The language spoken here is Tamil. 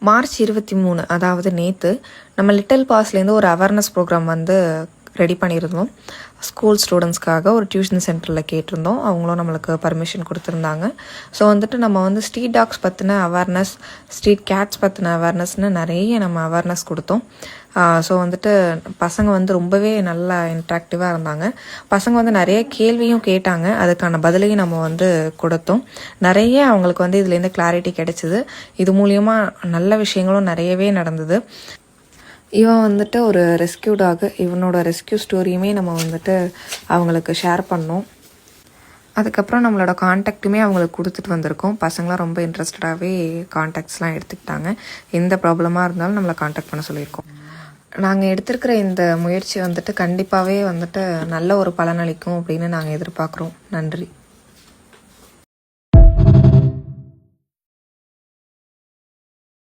மார்ச் 23 அதாவது நேற்று நம்ம லிட்டில் பாஸ்லேருந்து ஒரு அவேர்னஸ் ப்ரோக்ராம் வந்து ரெடி பண்ணியிருந்தோம். ஸ்கூல் ஸ்டூடெண்ட்ஸ்க்காக ஒரு டியூஷன் சென்டரில் கேட்டிருந்தோம். அவங்களும் நம்மளுக்கு பர்மிஷன் கொடுத்துருந்தாங்க. ஸோ வந்துட்டு நம்ம வந்து ஸ்ட்ரீட் டாக்ஸ் பற்றின அவேர்னஸ், ஸ்ட்ரீட் கேட்ஸ் பற்றின அவேர்னஸ்னு நிறைய நம்ம அவேர்னஸ் கொடுத்தோம். ஸோ வந்துட்டு பசங்க வந்து ரொம்பவே நல்லா இன்ட்ராக்டிவாக இருந்தாங்க. பசங்க வந்து நிறைய கேள்வியும் கேட்டாங்க, அதுக்கான பதிலையும் நம்ம வந்து கொடுத்தோம். நிறைய அவங்களுக்கு வந்து இதுலேருந்து கிளாரிட்டி கிடைச்சிது. இது மூலியமாக நல்ல விஷயங்களும் நிறையவே நடந்தது. இவன் வந்துட்டு ஒரு ரெஸ்கியூ டாக். இவனோட ரெஸ்கியூ ஸ்டோரியுமே நம்ம வந்துட்டு அவங்களுக்கு ஷேர் பண்ணோம். அதுக்கப்புறம் நம்மளோட காண்டாக்ட்டுமே அவங்களுக்கு கொடுத்துட்டு வந்திருக்கோம். பசங்களாம் ரொம்ப இன்ட்ரெஸ்டடாகவே காண்டாக்ட்ஸ்லாம் எடுத்துக்கிட்டாங்க. எந்த ப்ராப்ளமாக இருந்தாலும் நம்மளை காண்டாக்ட் பண்ண சொல்லியிருக்கோம். நாங்கள் எடுத்திருக்கிற இந்த முயற்சி வந்துட்டு கண்டிப்பாகவே வந்துட்டு நல்ல ஒரு பலனளிக்கும் அப்படின்னு நாங்கள் எதிர்பார்க்குறோம். நன்றி.